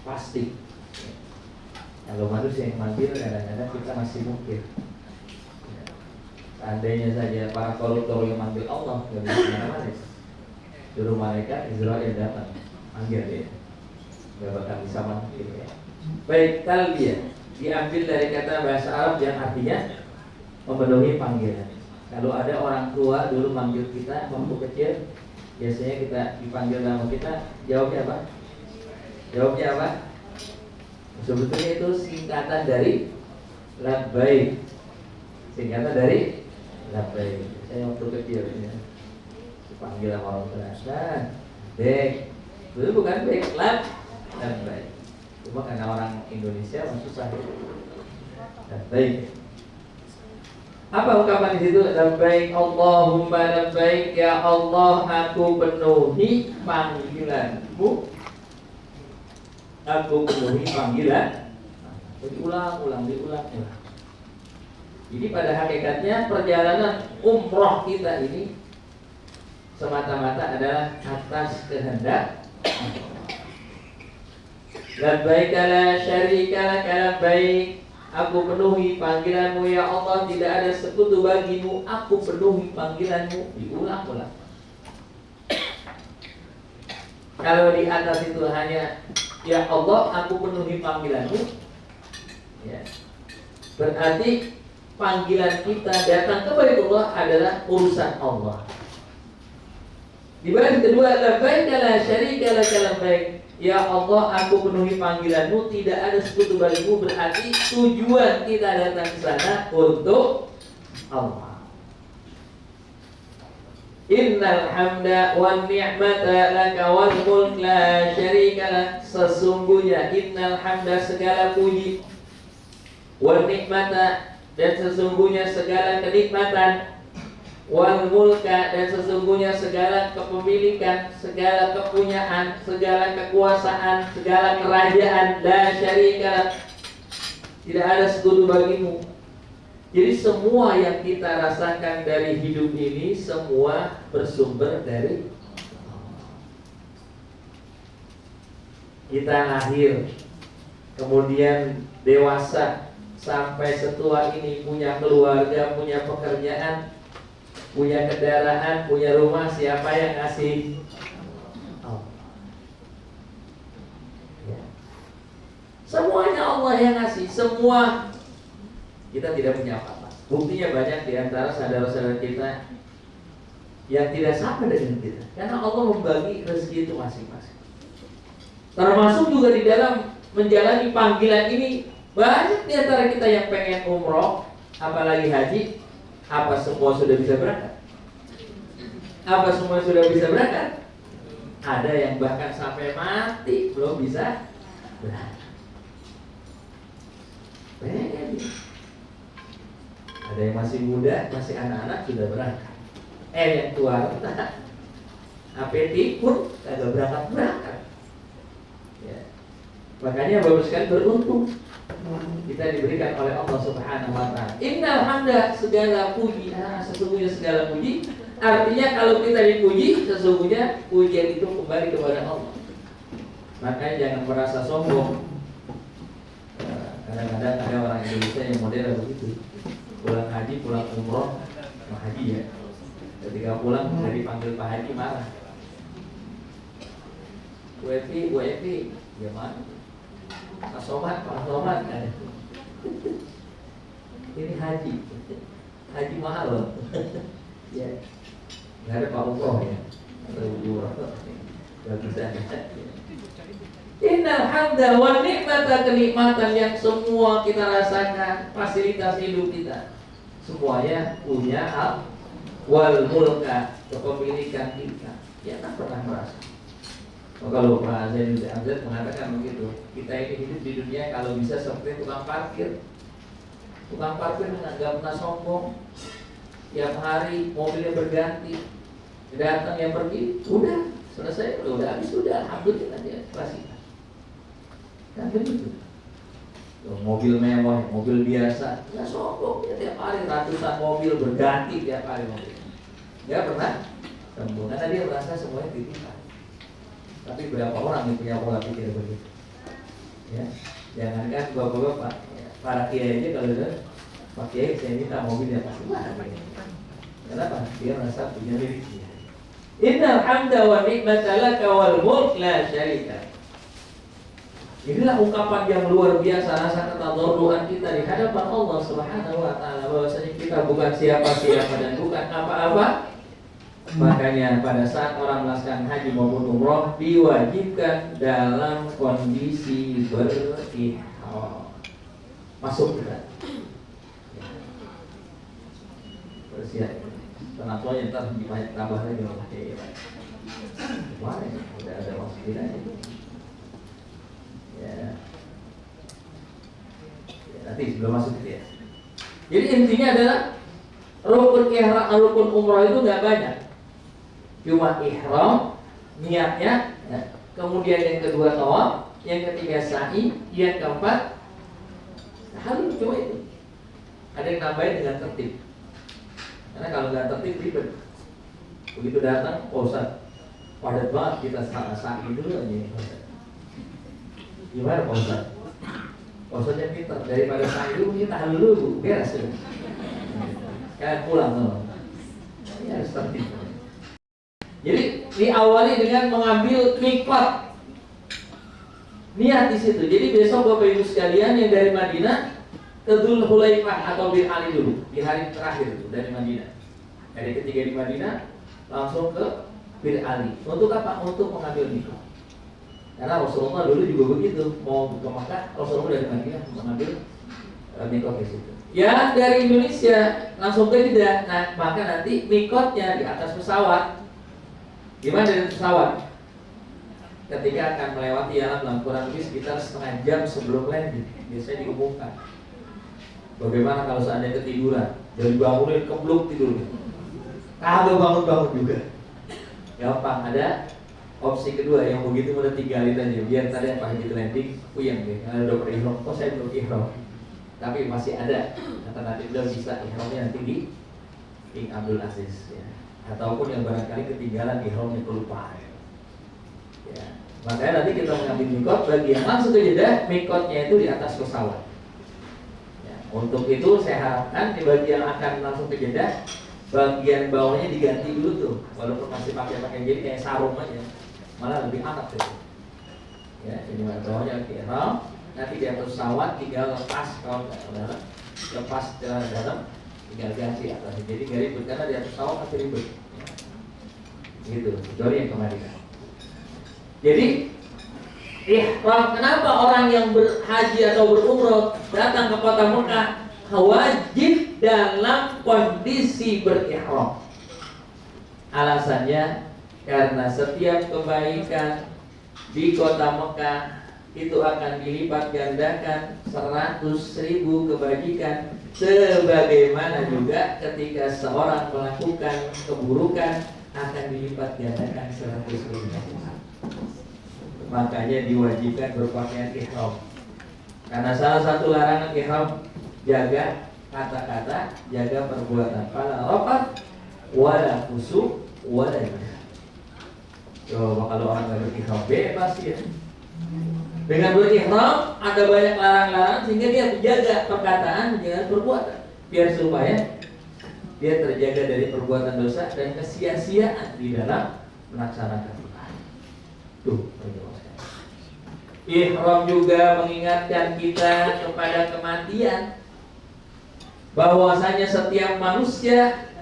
pasti. Kalau manusia yang manggil kadang-kadang kita masih mungkin. Seandainya saja para koruptor yang manggil Allah nggak bisa kemana-mana. Suruh malaikat Israel datang manggil dia, nggak bakal bisa manggil ya. Baik, talbiyah diambil dari kata bahasa Arab yang artinya memenuhi panggilan. Kalau ada orang tua dulu manggil kita waktu kecil, biasanya kita dipanggil nama kita, jawabnya apa? Jawabnya apa? Sebetulnya itu singkatan dari labbaik. Singkatan dari labbaik. Saya waktu kecil ya, dipanggil sama orang tua. Nah, bek. Itu bukan bek, labbaik. Cuma karena orang Indonesia susah. Labbaik. Apa ungkapan di situ? Labbaik Allahumma labbaik, ya Allah aku penuhi panggilanmu. Aku penuhi panggilan. Diulang. Jadi pada hakikatnya perjalanan umroh kita ini semata-mata adalah atas kehendak. Labbaik la syarika lak, labbaik. Aku penuhi panggilanmu ya Allah, tidak ada sekutu bagimu. Aku penuhi panggilanmu. Diulang-ulang. Kalau di atas itu hanya ya Allah, aku penuhi panggilanmu, ya, berarti panggilan kita datang kepada Allah adalah urusan Allah. Di baris kedua, labbaik la syarika lak, labbaik. Ya Allah, aku penuhi panggilanmu, tidak ada sekutu bagimu, berarti tujuan kita datang ke sana untuk Allah. Innal hamda wan ni'mata laka wal mulk la syarika lak. Sesungguhnya innal hamda segala puji, wan ni'mata dan sesungguhnya segala kenikmatan, wal mulka dan sesungguhnya segala kepemilikan, segala kepunyaan, segala kekuasaan, segala kerajaan, la syarika lak, tidak ada sekutu bagimu. Jadi semua yang kita rasakan dari hidup ini semua bersumber dari kita lahir, kemudian dewasa, sampai setua ini punya keluarga, punya pekerjaan, punya kendaraan, punya rumah. Siapa yang ngasih? Allah. Ya. Semuanya Allah yang ngasih. Semua. Kita tidak punya apa-apa. Buktinya banyak di antara saudara-saudara kita yang tidak sama dengan kita, karena Allah membagi rezeki itu masing-masing. Termasuk juga di dalam menjalani panggilan ini, banyak di antara kita yang pengen umroh, apalagi haji. Apa semua sudah bisa berangkat? Apa semua sudah bisa berangkat? Ada yang bahkan sampai mati belum bisa berangkat. Pengen. Ada yang masih muda, masih anak-anak sudah berangkat. Yang tua apetit pun kagak berangkat. Ya. Makanya bagus sekali, beruntung kita diberikan oleh Allah Subhanahu wa Ta'ala. Innal hamda, segala puji, sesungguhnya segala puji. Artinya kalau kita dipuji, sesungguhnya pujian itu kembali kepada Allah. Makanya jangan merasa sombong. Kadang-kadang ada orang Indonesia yang model begitu. Pulang haji, pulang umroh, Pak Haji ya. Ketika pulang dari panggil Pak Haji marah. Bu Evi, ya mana? Pak Somad. Ini haji mahal loh. Ya, nggak ada Pak Umroh ya, atau Ibu nggak bisa. Innal hamda wa ni'mata, kenikmatan yang semua kita rasakan, fasilitas hidup kita, semuanya punya hak, wal mulka, kepemilikan kita. Ya tak pernah merasa. Kalau Pak Zainul Abidin mengatakan begitu, kita ini hidup di dunia kalau bisa seperti tukang parkir. Tukang parkir nggak pernah sombong. Tiap hari mobilnya berganti, datang yang pergi, udah selesai, udah habis, udah alhamdulillah dia pasti. Kan begitu. Mobil mewah, mobil biasa, nggak sombong. Ya, tiap hari ratusan mobil berganti tiap hari mobil. Nggak pernah sombong karena dia merasa semuanya titipan. Tapi berapa orang yang punya pola pikir begitu? Ya, jangankan bapak-bapak, ya, para kiai aja kalau udah Pak Kiai saya minta mobil yang pasti lah. Kenapa? Dia merasa punya miliknya. Innal hamda wa ni'mata laka wal mulk la syarika. Inilah ungkapan yang luar biasa, rasa ketadarruan kita di hadapan Allah Subhanahu wa taala, bahwasanya kita bukan siapa-siapa dan bukan apa-apa. Makanya pada saat orang melaksanakan haji maupun umroh diwajibkan dalam kondisi berihram. Masuk kita. Bersiap. Kenapa yang ntar tambah lagi loh pakai kemarin udah ada masuk kita ya. Nanti sebelum masuk itu ya. Jadi intinya adalah rukun ihram, rukun umroh itu nggak banyak. Cuma ihram, niatnya, ya. Kemudian yang kedua tawaf, yang ketiga sa'i, yang keempat halul, cuma itu. Ada yang nambahin dengan tertib. Karena kalau nggak tertib ribet. Begitu datang, Ustaz, padat banget kita sa'i dulu aja. Gimana Pak Ustaz? Pak Ustaz yang pintar, daripada sa'i dulu kita halul dulu, beres ya. Kayak pulang loh. Ini harus tertib. Jadi diawali dengan mengambil mikot, niat di situ. Jadi besok Bapak Ibu sekalian yang dari Madinah ke Dzul Hulaifah atau Bir Ali dulu di hari terakhir itu dari Madinah. Hari ketiga di Madinah langsung ke Bir Ali. Untuk apa? Untuk mengambil mikot. Karena Rasulullah dulu juga begitu, mau ke Makkah, Rasulullah dari Madinah mengambil mikot di situ. Ya dari Indonesia langsung ke Jeddah. Nah maka nanti mikotnya di atas pesawat. Gimana dari pesawat? Ketika akan melewati alam kurang lebih sekitar setengah jam sebelum landing, biasanya diumumkan. Bagaimana kalau seandainya ketiduran, dan bangunin kebluk tidur, kagak bangun-bangun juga. Gampang, ada opsi kedua yang begitu udah tinggalin aja. Biar tadi pas gitu landing, puyeng deh. Karena udah berihram, kok saya belum ihram. Tapi masih ada alternatif, udah bisa ihramnya nanti di King Abdul Aziz ya. Ataupun yang barangkali ketinggalan ihramnya kelupaan. Ya. Makanya nanti kita mengambil mikot bagi yang langsung ke Jeddah, mikotnya itu di atas pesawat. Ya. Untuk itu saya harapkan di bagi yang akan langsung ke Jeddah, bagian bawahnya diganti dulu tuh, walaupun masih pakai jadi kayak sarung aja, malah lebih hangat tuh. Ya, ini bawahnya ihram, nanti di atas pesawat tinggal lepas kalau lepas jalan dalam. Tinggal ganti atas, jadi nggak ribet karena di atas pesawat masih ribet. Ya. Gitu, kecuali yang kemarin. Jadi, kenapa orang yang berhaji atau berumroh datang ke kota Mekah wajib dalam kondisi berihram? Alasannya karena setiap kebaikan di kota Mekah itu akan dilipat gandakan 100.000 kebajikan, sebagaimana juga ketika seorang melakukan keburukan akan dilipat gandakan 100.000. Makanya diwajibkan berpakaian ihram. Karena salah satu larangan ihram, jaga kata-kata, jaga perbuatan. Fala rafat wala fusuk wala jihad. Coba kalau orang nggak berihram bebas ya. Dengan berihram ada banyak larang-larang sehingga dia menjaga perkataan, menjaga perbuatan, biar supaya dia terjaga dari perbuatan dosa dan kesia-siaan di dalam melaksanakan ibadah. Tuh, ihram juga mengingatkan kita kepada kematian, bahwasanya setiap manusia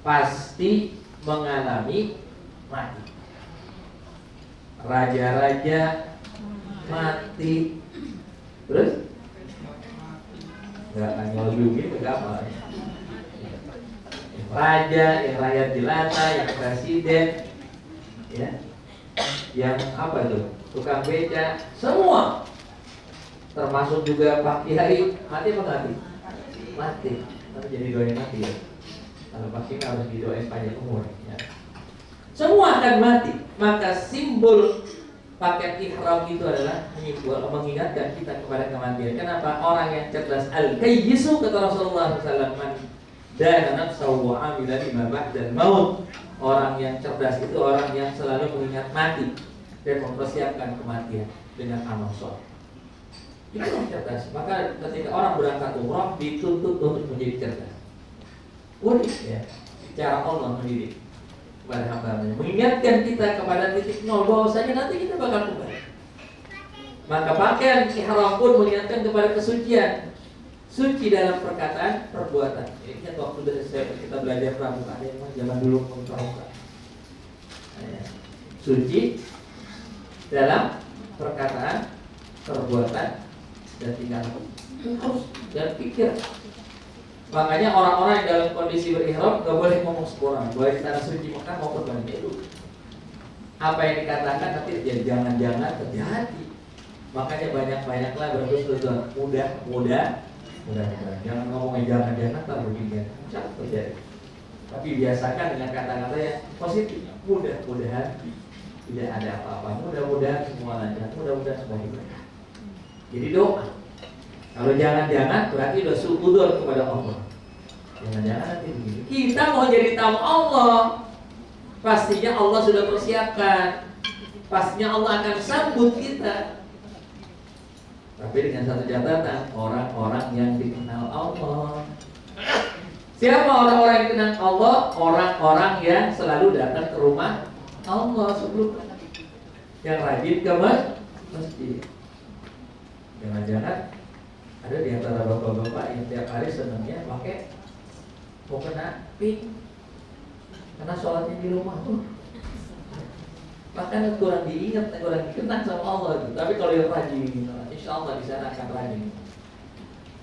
pasti mengalami mati. Raja-raja mati, terus nggak nggak gitu, nggak apa. Raja, yang rakyat jelata, yang presiden, ya, yang apa tuh, tukang beca, semua, termasuk juga Pak Kiai, mati apa nggak mati? Mati, tapi jadi doain mati ya. Kalau Pak Kiai harus didoain panjang umur. Ya. Semua akan mati, maka simbol paket ihram itu adalah mengingatkan kita kepada kematian. Kenapa? Orang yang cerdas, al-kayyisu, kata Rasulullah SAW, dan nafsahu wa amila lima ba'dal maut. Orang yang cerdas itu orang yang selalu mengingat mati dan mempersiapkan kematian dengan amal soleh. Itu orang cerdas. Maka ketika orang berangkat umrah dituntut untuk menjadi cerdas. Unik ya, cara Allah mendidik kepada hamba-Nya, mengingatkan kita kepada titik nol bahwasanya nanti kita bakal kembali. Maka pakaian ihram pun mengingatkan kepada kesucian, suci dalam perkataan, perbuatan. Ini kan waktu dari kita belajar pramuka, ada yang zaman dulu pramuka. Suci dalam perkataan, perbuatan, dan tingkah harus dan pikir. Makanya orang-orang yang dalam kondisi berihram gak boleh ngomong sembarangan. Boleh di tanah suci Mekah mau berbanding itu. Apa yang dikatakan nanti ya jangan-jangan terjadi. Makanya banyak-banyaklah berhusnuzon. Mudah. Jangan ngomongin jangan-jangan tak begini. Jangan terjadi. Tapi biasakan dengan kata-kata yang positif. Mudah-mudahan tidak ada apa-apa. Mudah-mudahan semua lancar. Mudah-mudahan semua ibadah. Jadi doa. Kalau jangan-jangan berarti udah suudzon kepada Allah. Jangan-jangan nanti begini. Kita mau jadi tamu Allah, pastinya Allah sudah persiapkan. Pastinya Allah akan sambut kita. Tapi dengan satu catatan, orang-orang yang dikenal Allah. Siapa orang-orang yang dikenal Allah? Orang-orang yang selalu datang ke rumah Allah sebelum yang rajin ke masjid. Jangan-jangan ada di antara bapak-bapak yang tiap hari senangnya pakai mukena pink karena sholatnya di rumah tuh. Bahkan kurang diingat, kurang dikenang sama Allah gitu. Tapi kalau yang rajin, insya Allah di sana akan rajin.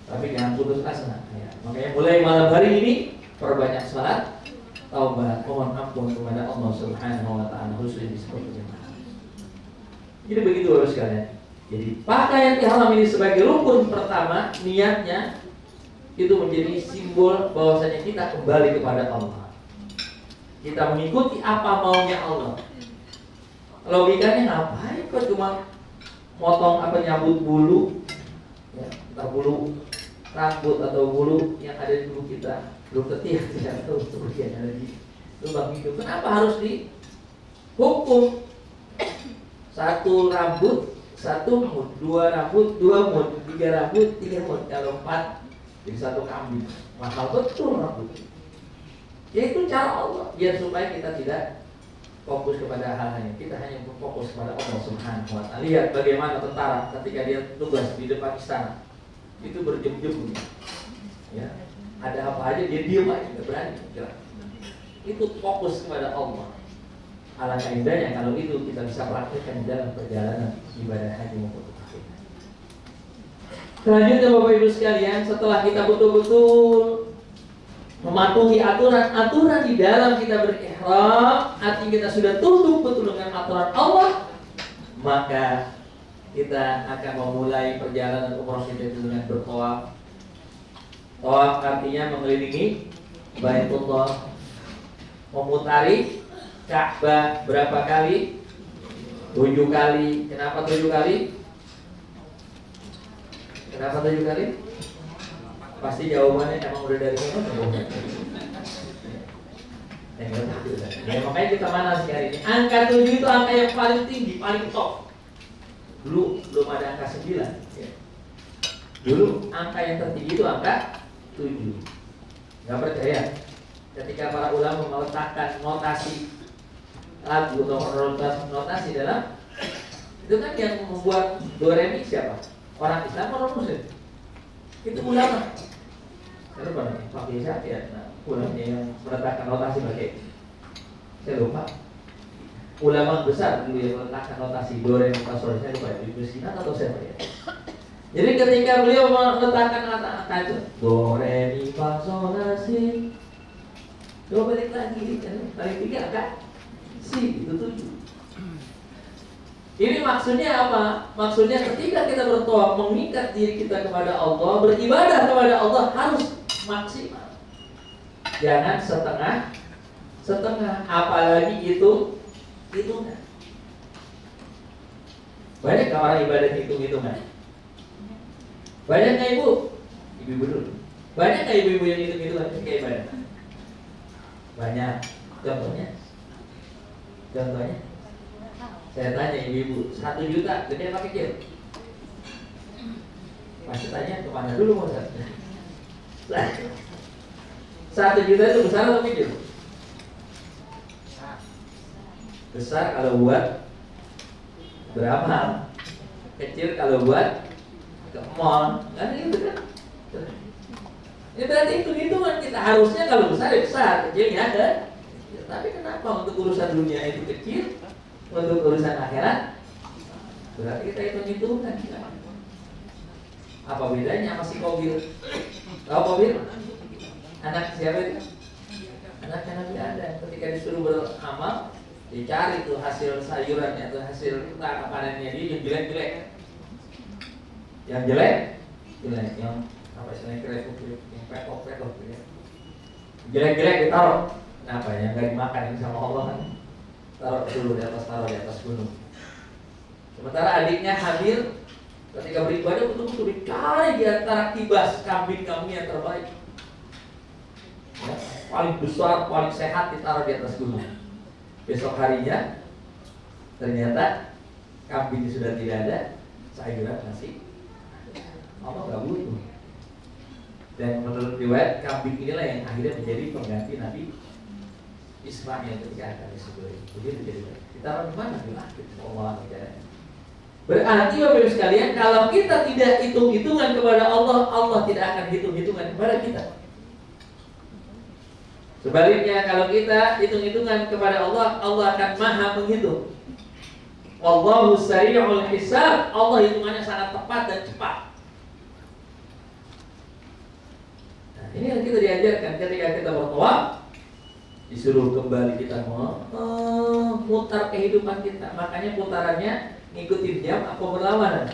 Tapi jangan putus asa. Ya. Makanya mulai malam hari ini perbanyak salat, taubat, mohon ampun kepada Allah Subhanahu Wa Taala khususnya di seperti jemaah. Jadi begitu Bapak sekalian. Jadi pakaian ihram ini sebagai rukun pertama, niatnya itu menjadi simbol bahwasanya kita kembali kepada Allah. Kita mengikuti apa maunya Allah. Logikanya ngapain kok cuma motong apa nyabut bulu, ya, entah bulu rambut atau bulu yang ada di tubuh kita, bulu ketiak tidak tahu yang ada di lubang itu. Kenapa harus dihukum? Satu rambut satu mud, dua rambut, dua mud, tiga rambut, tiga mud, kalau empat jadi satu kambing. Mahal betul rambut. Ya itu cara Allah, biar supaya kita tidak fokus kepada hal-hal kita hanya fokus kepada Allah Subhanahu Wa Taala. Lihat bagaimana tentara ketika dia tugas di depan istana itu berjam-jam, ya ada apa aja dia diam aja, tidak berani gerak. Itu fokus kepada Allah. Alangkah indahnya kalau itu kita bisa praktikkan dalam perjalanan ibadah haji maupun umrah. Selanjutnya Bapak Ibu sekalian, setelah kita betul-betul mematuhi aturan-aturan di dalam kita berihram, artinya kita sudah tunduk betul dengan aturan Allah, maka kita akan memulai perjalanan umrah kita itu dengan bertawaf. Tawaf artinya mengelilingi Baitullah, memutari Ka'bah berapa kali? 7 kali. Kenapa 7 kali? Kenapa 7 kali? Pasti jawabannya emang udah dari mana? Ya, makanya kita mana sih hari ini? Angka 7 itu angka yang paling tinggi, paling top. Dulu belum ada angka 9 ya. Dulu angka yang tertinggi itu angka 7. Gak percaya? Ketika para ulama meletakkan notasi lagu atau notasi dalam itu kan yang membuat do re mi siapa? Orang Islam atau Muslim? Itu ulama. Karena pakai siapa ya? Nah, ulama yang meletakkan notasi pakai saya lupa. Ulama besar dulu yang meletakkan notasi do re mi fa sol saya lupa Ibnu Sina atau siapa ya? Jadi ketika beliau meletakkan kata-kata itu do re mi fa sol la si, coba balik lagi kan paling 3 kan? Si itu 7. Ini maksudnya apa? Maksudnya ketika kita bertawaf mengikat diri kita kepada Allah, beribadah kepada Allah harus maksimal. Jangan setengah, apalagi itu hitungan. Banyak orang ibadah hitung-hitungan. Banyak nggak ibu-ibu dulu. Banyak nggak ibu-ibu yang hitung-hitungan ketika ibadah? Banyak. Contohnya, saya tanya ibu-ibu, 1 juta gede apa kecil? Pasti tanya kemana dulu mau Ustaz? 1 juta itu besar atau kecil? Besar kalau buat beramal, kecil kalau buat ke mall, kan itu kan? Ini berarti hitung-hitungan kita, harusnya kalau besar ya besar, kecil ya ada. Ya, tapi kenapa untuk urusan dunia itu kecil, untuk urusan akhirat berarti kita hitung-hitungan? Apa bedanya sama si Qabil? Tahu Qabil? Anak siapa itu? Anaknya Nabi Adam. Ketika disuruh beramal, dicari tuh hasil sayurannya, tuh hasil panennya dia yang jelek-jelek. Yang jelek, yang apa istilahnya kerepuk, yang petok gitu ya. Jelek-jelek ditaruh. Kenapa? Yang nggak dimakan ini sama Allah kan? Taruh dulu taruh di atas gunung. Sementara adiknya Habil ketika beribadah betul-betul dicari di antara kibas kambing yang terbaik. Ya, paling besar, paling sehat ditaruh di atas gunung. Besok harinya ternyata kambing sudah tidak ada, sayuran masih Allah nggak butuh. Dan menurut riwayat kambing inilah yang akhirnya menjadi pengganti Nabi Ismail ketika akan disembelih. Begitu jadi ditaruh di mana? Di langit. Berarti Bapak Ibu sekalian, kalau kita tidak hitung-hitungan kepada Allah, Allah tidak akan hitung-hitungan kepada kita. Sebaliknya, kalau kita hitung-hitungan kepada Allah, Allah akan maha menghitung. Wallahu sari'ul hisab. Allah hitungannya sangat tepat dan cepat. Nah, ini yang kita diajarkan ketika kita bertawaf, disuruh kembali kita memutar kehidupan kita. Makanya putarannya ngikutin jam apa berlawanan?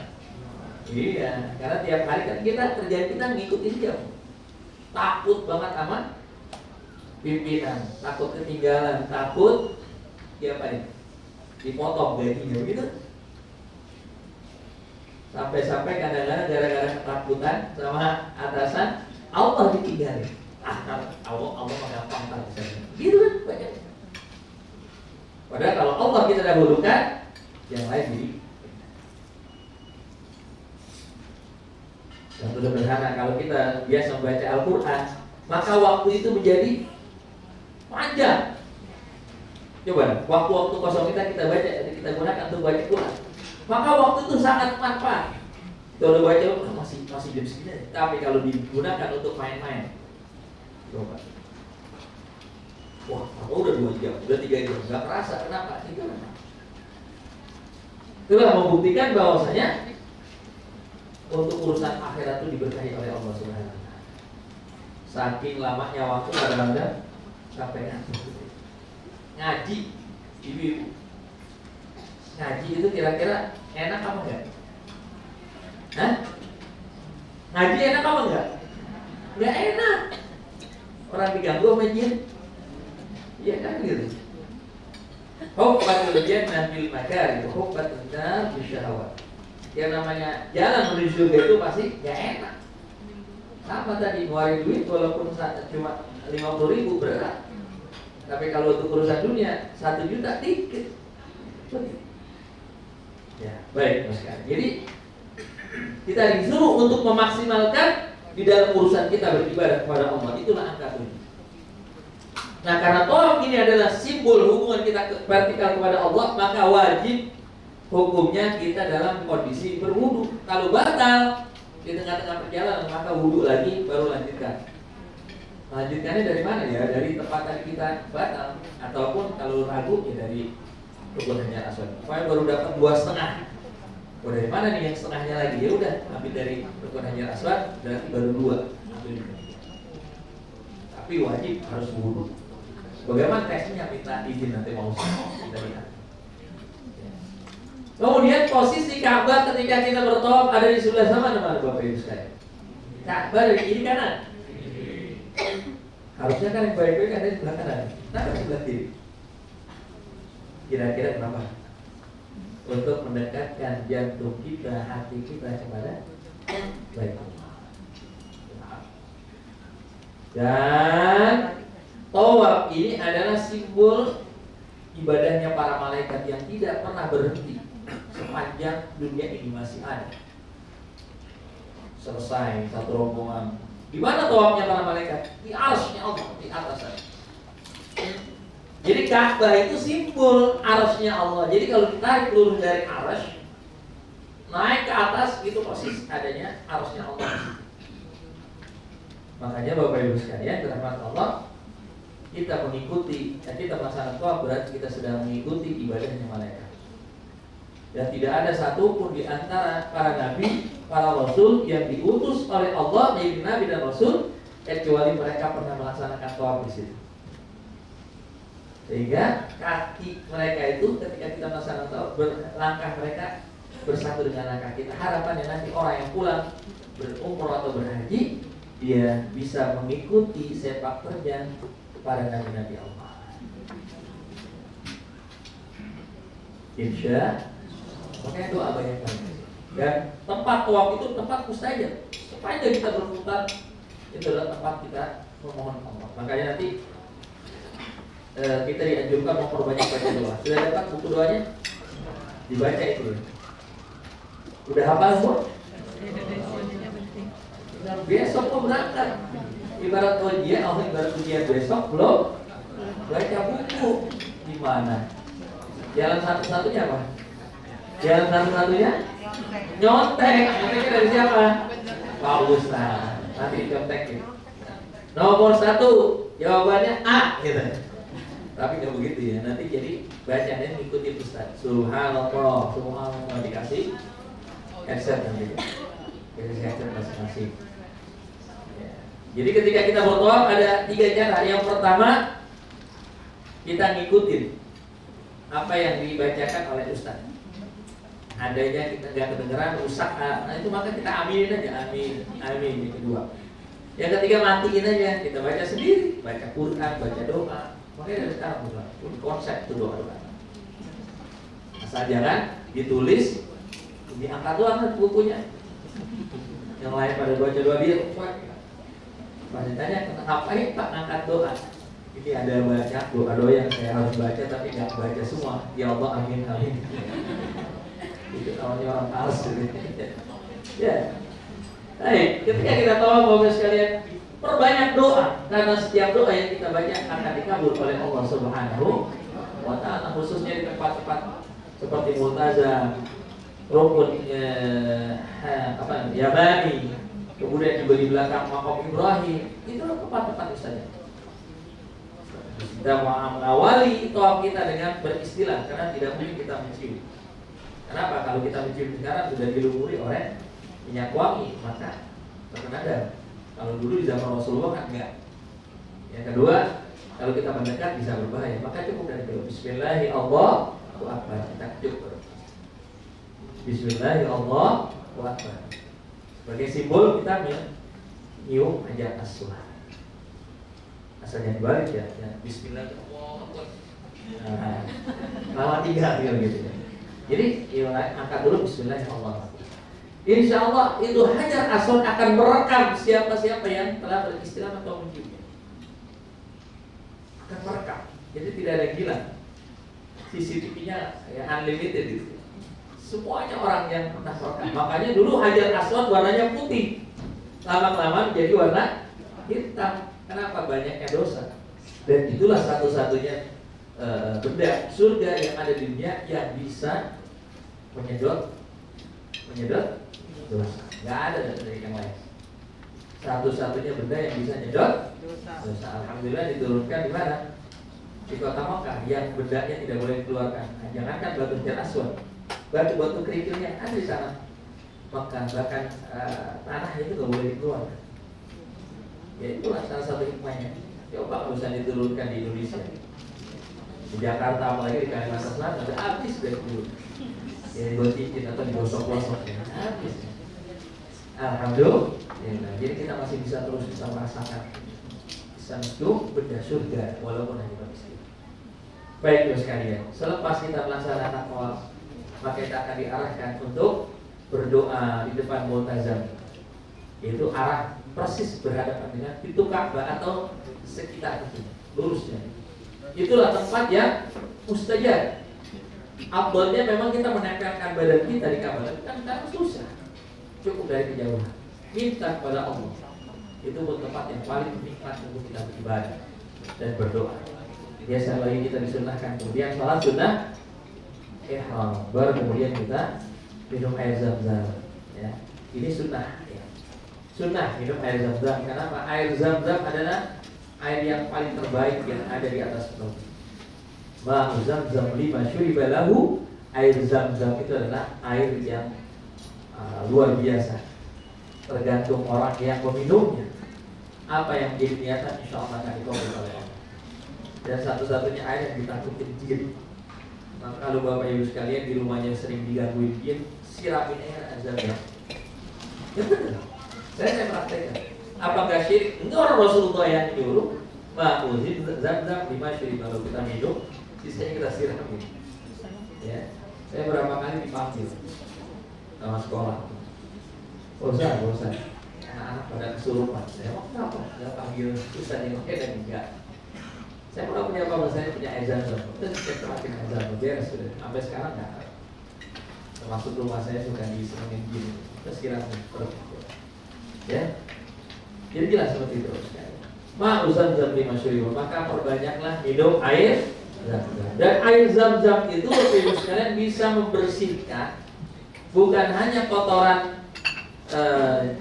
Iya, karena tiap hari kan kerjaan kita ngikutin jam. Takut banget sama pimpinan, takut ketinggalan, takut dipotong gajinya begitu. Sampai-sampai kadang-kadang gara-gara ketakutan sama atasan, Allah ditinggalin. Allah menggampang tak bisa. Gitu kan banyak. Padahal kalau Allah kita dahulukan, yang lain jadi. Yang sederhana, kalau kita biasa membaca Al-Quran, maka waktu itu menjadi panjang. Coba, waktu-waktu kosong kita baca, kita gunakan untuk baca Quran. Maka waktu itu sangat manfaat. Kalau baca masih jam segini, tapi kalau digunakan untuk main-main, coba. Wah, aku udah 2 jam, udah 3 jam, nggak kerasa. Kenapa? Itulah membuktikan bahwasanya untuk urusan akhirat itu diberkahi oleh Allah Subhanahu wa taala. Saking lamanya waktu kadang-kadang sampai ngaji, ibu-ibu. Ngaji itu kira-kira enak apa enggak? Hah? Ngaji enak apa enggak? Enggak enak. Orang diganggu sama jin. Iya kan gitu. Hubbatul jannah bil makari, hubbatul nar bil syahwat. Yang namanya jalan menuju surga itu pasti enggak enak. Sama tadi ngeluarin duit walaupun cuma 50.000 berat. Tapi kalau untuk urusan dunia 1 juta dikit. Ya, baik Mas Kak. Jadi kita disuruh untuk memaksimalkan di dalam urusan kita beribadah kepada Allah. Itulah angka 7. Nah, karena tawaf ini adalah simbol hubungan kita vertikal kepada Allah, maka wajib hukumnya kita dalam kondisi berwudu. Kalau batal di tengah-tengah perjalanan, maka wudu lagi baru lanjutkan. Lanjutkannya dari mana ya? Dari tempat tadi kita batal, ataupun kalau ragu ya dari Rukun Hajar Aswad. Pokoknya baru dapat 2,5. Oh, dari mana nih yang setengahnya lagi? Ya udah, ambil dari Rukun Hajar Aswad, berarti baru 2. Ambil. Tapi wajib harus wudu. Bagaimana tesnya? Minta izin nanti mau kita lihat. Kemudian posisi Ka'bah ketika kita bertawaf ada di sebelah sana mana Bapak Ibu sekalian? Ka'bah dari kiri kanan. Harusnya kan yang baik-baik ada di sebelah kanan. Nah, di sebelah kiri. Kira-kira kenapa? Untuk mendekatkan jantung kita, hati kita kepada baik Allah. Dan tawaf ini adalah simbol ibadahnya para malaikat yang tidak pernah berhenti sepanjang dunia ini masih ada. selesai satu rombongan. Di mana tawafnya para malaikat? Di arsy-Nya Allah, di atas sana. Jadi Ka'bah itu simbol arsy-Nya Allah. Jadi kalau ditarik lurus dari arsy naik ke atas itu persis adanya arsy-Nya Allah. Makanya Bapak Ibu sekalian, dirahmati Allah, kita mengikuti, kita melaksanakan tawaf berarti kita sedang mengikuti ibadahnya malaikat. Dan tidak ada satupun di antara para nabi, para rasul yang diutus oleh Allah menjadi nabi dan rasul kecuali mereka pernah melaksanakan tawaf di situ. Sehingga kaki mereka itu ketika kita melaksanakan tawaf, langkah mereka bersatu dengan langkah kita. Harapannya nanti orang yang pulang berumrah atau berhaji, dia bisa mengikuti sepak terjang para nabi-nabi Allah. Insya makanya doa banyak banget. Dan tempat tawaf itu tempat mustajab. Sepanjang kita berputar itu adalah tempat kita memohon Allah. Makanya nanti kita dianjurkan memperbanyak baca doa. Sudah dapat buku doanya? Dibaca itu. Udah hafal semua? Besok mau berangkat. Ibarat ujian, ibarat ujian besok belum baca buku. Gimana? Jalan satu-satunya apa? Jalan satu-satunya nyontek. Nyonteknya dari siapa? Pak Ustaz. Nanti dicontekin. Nomor 1 jawabannya A gitu. Tapi nggak begitu ya. Nanti jadi bacanya ngikutin Ustaz. Subhanallah, subhanallah, dikasih headset nanti. Kasih headset masing-masing. Ya. Jadi ketika kita bertawaf ada 3 cara. Yang pertama, kita ngikutin apa yang dibacakan oleh Ustaz. Adanya kita nggak kedengeran rusak, nah itu maka kita aminin aja, amin. Yang kedua, yang ketiga matiin aja, kita baca sendiri, baca Quran, baca doa. Makanya dari sekarang udah konsep itu doa. Asal jangan ditulis, diangkat doang bukunya. Yang lain pada baca doa dia, pasti tanya ngapain Pak angkat doa? Ini ada banyak doa yang saya harus baca tapi nggak baca semua. Ya Allah, amin. Itu namanya orang males gitu. Ya. Baik, ketika kita tahu Bapak sekalian, perbanyak doa karena setiap doa yang kita baca akan dikabul oleh Allah Subhanahu wa taala, khususnya di tempat-tempat seperti Multazam, Rukun Yamani, kemudian juga di belakang Maqam Ibrahim. Itu tempat-tempat misalnya. Kita mengawali tawaf kita dengan beristilah karena tidak mungkin kita mencium. Kenapa? Kalau kita mencium sekarang sudah dilumuri oleh minyak wangi, maka terkena darah. Kalau dulu di zaman Rasulullah kan enggak. Yang kedua, kalau kita mendekat bisa berbahaya. Maka cukup dari itu. Bismillahirrahmanirrahim. Kita cukup. Bismillahirrahmanirrahim. Sebagai simbol kita nyium aja as-sulah. Asalnya dibalik ya. Bismillahirrahmanirrahim. Lama 3 gitu. Jadi angkat dulu Bismillahirrahmanirrahim. Insya Allah itu Hajar Aswad akan merekam siapa-siapa yang telah beristilah atau menciumnya. Akan merekam. Jadi tidak ada yang hilang. CCTV-nya ya unlimited itu. Semuanya orang yang pernah merekam. Makanya dulu Hajar Aswad warnanya putih. Lama-lama menjadi warna hitam. Kenapa? Banyaknya dosa. Dan itulah satu-satunya benda surga yang ada di dunia yang bisa menyedot dosa. Nggak ada dari yang lain. Satu-satunya benda yang bisa menyedot dosa. Alhamdulillah diturunkan di mana? Di kota Makkah yang bendanya tidak boleh dikeluarkan. Nah, jangankan batu Hajar Aswad, batu-batu kerikilnya ada di sana. Makkah bahkan tanahnya itu nggak boleh dikeluarkan. Ya itulah salah satu hikmahnya. Coba kalau bisa diturunkan di Indonesia. Di Jakarta apalagi di Kalimantan Selatan ada habis dari dulu. Ya digosipin atau digosok-gosok ya. Habis. Alhamdulillah. Ya, nah, jadi kita masih bisa terus bisa merasakan itu benda surga walaupun hanya manusia. Baik terus sekalian. Selepas kita melaksanakan tawaf, maka kita akan diarahkan untuk berdoa di depan Multazam. Yaitu arah persis berhadapan dengan pintu Ka'bah atau sekitar itu, lurusnya. Itulah tempat yang mustajab. Afdalnya memang kita menempelkan badan kita di Ka'bah, kan susah. Cukup dari kejauhan. minta kepada Allah. Itu pun tempat yang paling nikmat untuk kita beribadah dan berdoa. Biasa lagi kita disunahkan kemudian sholat sunnah ihram, baru kemudian kita minum air zam-zam. Ya, ini sunnah. Ya. Sunnah minum air zam-zam. Kenapa? Air zam-zam adalah air yang paling terbaik yang ada di atas bumi. Ma'u zam-zam lima syuriba lahu. Air zam-zam itu adalah air yang luar biasa. Tergantung orang yang meminumnya. Apa yang menjadi niatan, insya Allah akan dikabul oleh Allah. Dan satu-satunya air yang ditakutin jin. Maka kalau Bapak Ibu sekalian di rumahnya sering digangguin jin, siramin air zam-zam. Ya benar. Saya praktekkan. Apakah syirik? Enggak, orang Rasulullah yang nyuruh. Ma'u zam-zam lima syuriba lahu, kita minum, sisanya kita siramin. Ya. Saya berapa kali dipanggil sama sekolah. Bosan. Anak-anak pada kesurupan. Saya mau kenapa? Saya panggil Ustaz yang oke dan enggak. Saya pernah punya apa? Saya punya air zam-zam. Terus saya terakhir air zam-zam beres sudah. Sampai sekarang enggak. Termasuk rumah saya sudah disenengin gini. Terus kira-kira ya. Jadi jelas seperti itu. Ma'u zam-zam lima syuriba, maka perbanyaklah minum air zam-zam. Dan air zam-zam itu sekalian bisa membersihkan bukan hanya kotoran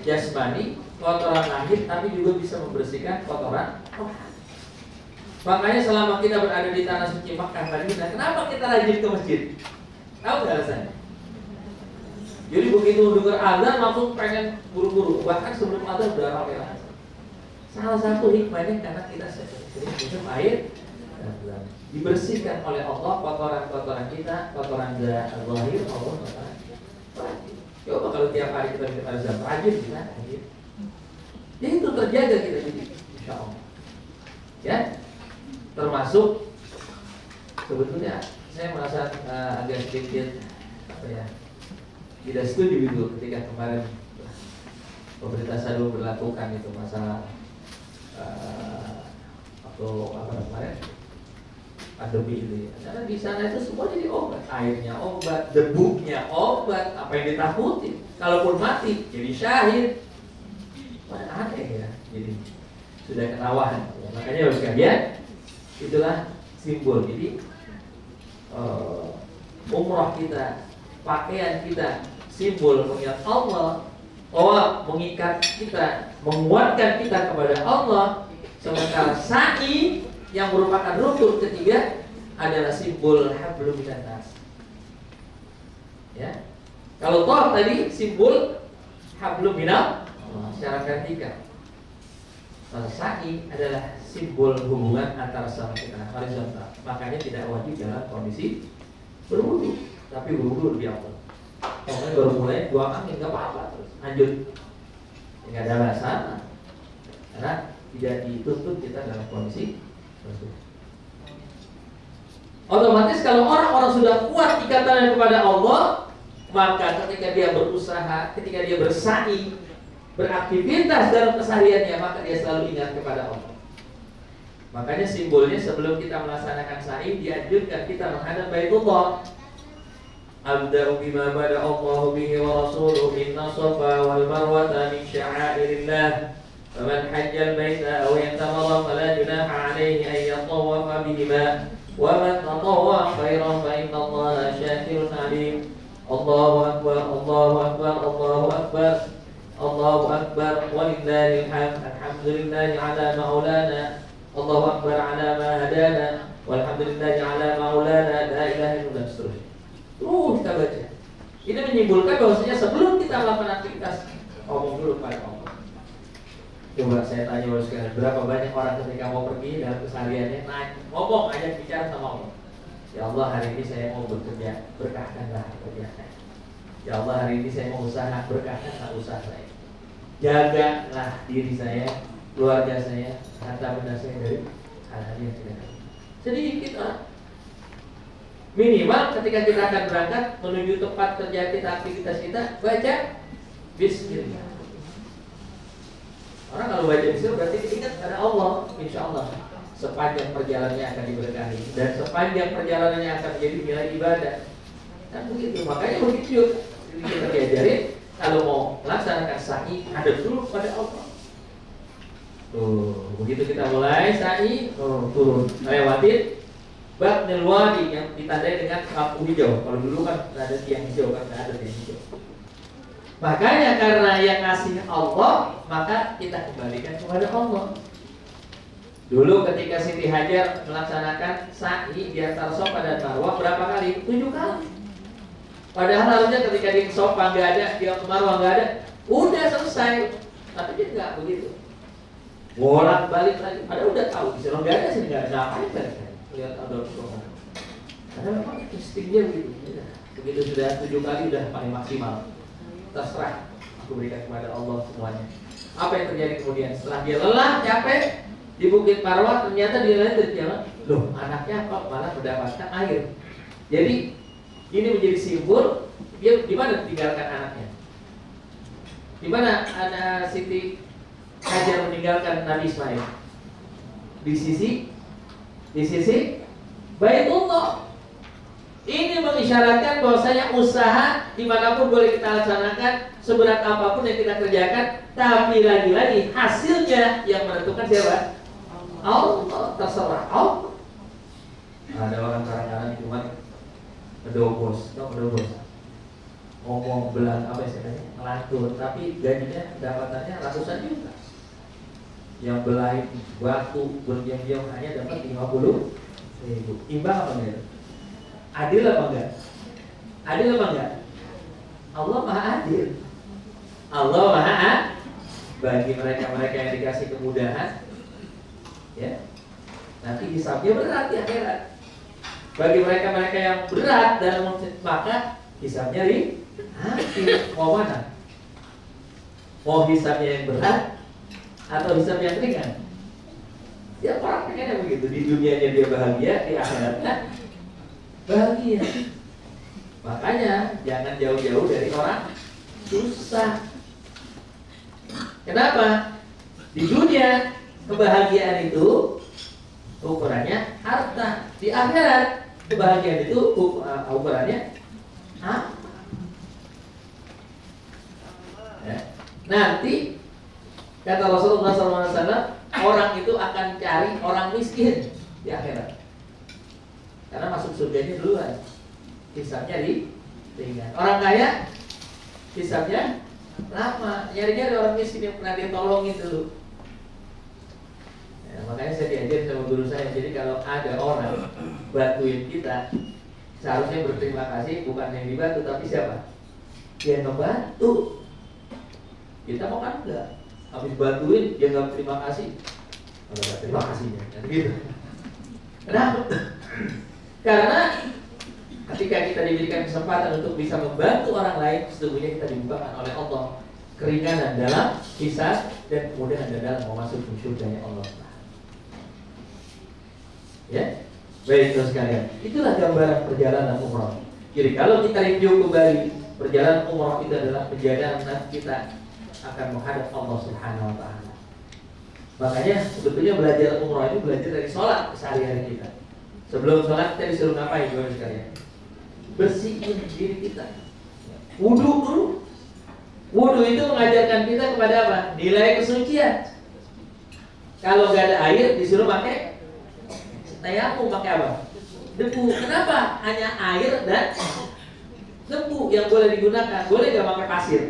jasmani, kotoran lahir, tapi juga bisa membersihkan kotoran rohani. Makanya selama kita berada di tanah suci Makkah Madinah, kenapa kita rajin ke masjid? Tahu nggak alasannya? Jadi begitu dengar azan langsung pengen buru-buru, bahkan sebelum azan udah ramai. Salah satu hikmahnya karena kita sering minum air zam-zam. Dibersihkan oleh Allah kotoran-kotoran kita, kotoran zahir Allah, kotoran. Coba kalau tiap hari kita minum air zam-zam, rajin kita rajin. Ya itu terjaga kita jadi, insya Allah. Ya, termasuk sebetulnya saya merasa agak sedikit tidak setuju itu ketika kemarin pemerintah Saudi berlakukan itu masalah atau kemarin pandemi itu ya. Karena di sana itu semua jadi obat, airnya obat, debunya obat, apa yang ditakuti. Kalaupun mati jadi syahid. Mana aneh ya. Jadi sudah ketahuan. Ya, makanya harus sekalian itulah simbol. Jadi umrah kita, pakaian kita simbol mengingat Allah, mengikat kita, menguatkan kita kepada Allah. Sementara sa'i yang merupakan rukun ketiga adalah simbol hablum minan nas. Ya. Kalau tawaf tadi simbol hablum minal secara vertikal. Kalau sa'i adalah simbol hubungan antara sama kita horizontal. Makanya tidak wajib dalam kondisi berwudu, tapi berwudu lebih afdal. Pokoknya baru mulai buang angin nggak apa-apa terus lanjut, nggak ada alasan karena tidak dituntut kita dalam kondisi tersebut. Otomatis kalau orang-orang sudah kuat ikatannya kepada Allah, maka ketika dia berusaha, ketika dia bersa'i, beraktivitas dalam kesehariannya, maka dia selalu ingat kepada Allah. Makanya simbolnya sebelum kita melaksanakan sa'i dianjurkan kita menghadap Baitullah. Abda'u bima bada Allah bihi wa rasuluhu inna safa wal marwata min sya'airillah faman hajjal baita aw i'tamara fala junaha alayhi an yatawafa bihima wa man tatawwa khairan fa inna Allaha syakirun alim. Allahu akbar, Allahu akbar, Allahu akbar, Allahu akbar, walillahil hamd. Alhamdulillahi ala maulana, Allahu akbar ala ma hadana, walhamdulillahi ala maulana, la ilaha illallah. Kita baca. Ini menyimpulkan bahwasanya sebelum kita melakukan aktivitas ngomong dulu pada Allah. Coba saya tanya oleh sekalian, berapa banyak orang ketika mau pergi dalam kesehariannya ngomong aja bicara sama Allah. Ya Allah, hari ini saya mau bekerja, berkahkanlah pekerjaan saya. Ya Allah, hari ini saya mau usaha, berkahkanlah usaha saya. Jagalah diri saya, keluarga saya, harta benda saya dari hal-hal yang tidak baik. Sedikit orang. Minimal ketika kita akan berangkat menuju tempat kerja kita, aktivitas kita, baca Bismillah. Orang kalau baca Bismillah berarti ingat ada Allah, insya Allah sepanjang perjalanannya akan diberkahi dan sepanjang perjalanannya akan menjadi nilai ibadah. Kan begitu, makanya begitu. Jadi kita diajarin kalau mau melaksanakan sa'i hadap dulu pada Allah. Tuh, begitu kita mulai sa'i, turun, lewatin Batnil Wadi yang ditandai dengan lampu hijau. Kalau dulu kan ada tiang hijau, kan nggak ada tiang hijau. Makanya karena yang ngasih Allah, maka kita kembalikan kepada Allah. Dulu ketika Siti Hajar melaksanakan sa'i di antara Safa dan Marwah berapa kali? 7 kali. Padahal harusnya ketika di Safa nggak ada, di Marwah nggak ada, udah selesai. Tapi dia nggak begitu. Bolak balik lagi. Padahal udah tahu di sana nggak ada, sini nggak ada, ngapain balik? Lihat ada orang. Karena memang instingnya begitu. Begitu sudah 7 kali udah paling maksimal. Terserah, aku berikan kepada Allah semuanya. Apa yang terjadi kemudian? Setelah dia lelah, capek di Bukit Marwah, ternyata dia lain terjalan. Loh, anaknya kok malah mendapatkan air. Jadi ini menjadi simbol dia di mana tinggalkan anaknya. Di mana anak Siti Hajar meninggalkan Nabi Ismail? Di sisi Baitullah. Ini mengisyaratkan bahwasanya usaha dimanapun boleh kita laksanakan, seberat apapun yang kita kerjakan, tapi lagi-lagi hasilnya yang menentukan siapa? Allah, terserah Allah. Ada orang kadang-kadang cuma ngedobos, ngomong belang apa istilahnya, ngelantur, tapi gajinya pendapatannya ratusan juta. Yang belain batu berjam-jam hanya dapat 50.000. Imbang apa enggak? Adil apa enggak? Adil apa enggak? Allah Maha Adil. Allah Maha Adil. Bagi mereka yang dikasih kemudahan, ya, nanti hisabnya berat di akhirat. Bagi mereka yang berat dalam maka hisabnya mau mana? Mau hisabnya yang berat atau hisab yang ringan? Tiap orang pengennya begitu. Di dunianya dia bahagia, di akhiratnya bahagia. Makanya jangan jauh-jauh dari orang susah. Kenapa? Di dunia kebahagiaan itu ukurannya harta. Di akhirat kebahagiaan itu ukurannya apa? Ya. Nanti kata Rasulullah SAW, orang itu akan cari orang miskin di akhirat. Karena masuk surganya duluan, hisabnya ringan. Orang kaya hisabnya lama. Nyari-nyari orang miskin yang pernah dia tolongin dulu. Ya, makanya saya diajarin sama guru saya. Jadi kalau ada orang bantuin kita, seharusnya berterima kasih bukan yang dibantu, tapi siapa? Yang ngebantu. Kita mau kan enggak? Habis bantuin dia nggak terima kasih. Kalau nggak terima kasihnya, gitu. Kenapa? Karena ketika kita diberikan kesempatan untuk bisa membantu orang lain, sesungguhnya kita dibukakan oleh Allah keringanan dalam hisab dan kemudahan dalam memasuki surganya Allah. Ya, baik terus sekalian. Itulah gambaran perjalanan umrah. Jadi kalau kita review kembali, perjalanan umrah itu adalah perjalanan kita akan menghadap Allah Subhanahu wa Ta'ala. Makanya sebetulnya belajar umrah itu belajar dari sholat sehari-hari kita. Sebelum sholat kita disuruh ngapain Bapak sekalian? Bersihin diri kita. Wudu dulu. Wudu itu mengajarkan kita kepada apa? Nilai kesucian. Kalau nggak ada air disuruh pakai tayamum, pakai apa? Debu. Kenapa? Hanya air dan debu yang boleh digunakan. Boleh nggak pakai pasir?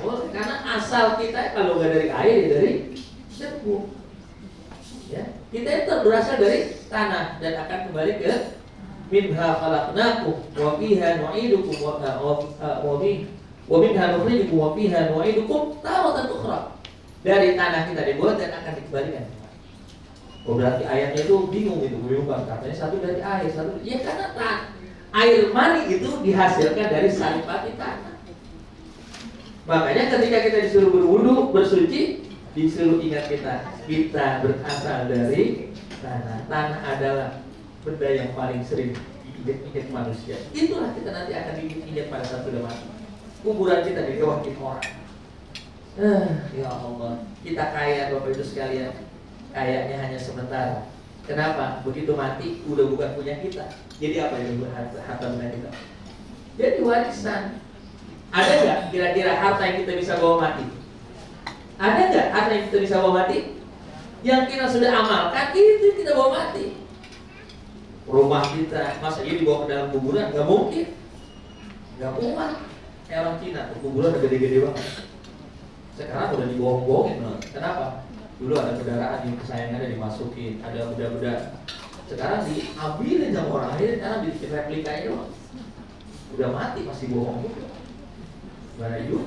Boleh, karena asal kita kalau nggak dari air ya dari debu. Ya, kita itu berasal dari tanah dan akan kembali ke minha khalaqnakum wa fiha nu'idukum wa minha nukhrijukum wa fiha nu'idukum taratan ukhra. Dari tanah kita dibuat dan akan dikembalikan. Oh, berarti ayatnya itu bingung kan? Katanya satu dari air, satu ya karena air mani itu dihasilkan dari saripati tanah. Makanya ketika kita disuruh berwudu, bersuci, disuruh ingat kita berasal dari tanah. Tanah adalah benda yang paling sering diinjak manusia. Itulah kita nanti akan diinjak pada saat sudah mati. Kuburan kita digawakin orang. Ya Allah, kita kaya Bapak Ibu sekalian. Kayaknya hanya sementara. Kenapa? Begitu mati udah bukan punya kita. Jadi apa yang harta benda kita? Jadi warisan. Ada nggak kira-kira harta yang kita bisa bawa mati? Ada nggak harta yang kita bisa bawa mati? Yang kita sudah amalkan itu kita bawa mati. Rumah kita masa ini dibawa ke dalam kuburan? Nggak mungkin. Nggak muat. Kayak orang Cina, kuburan udah gede-gede banget. Sekarang udah dibohong-bohongin. Kenapa? Dulu ada kendaraan yang kesayangannya dimasukin, ada benda-benda. Sekarang diambilin sama orang lain karena bikin replikanya doang. Udah mati masih bohong juga. Gimana juga?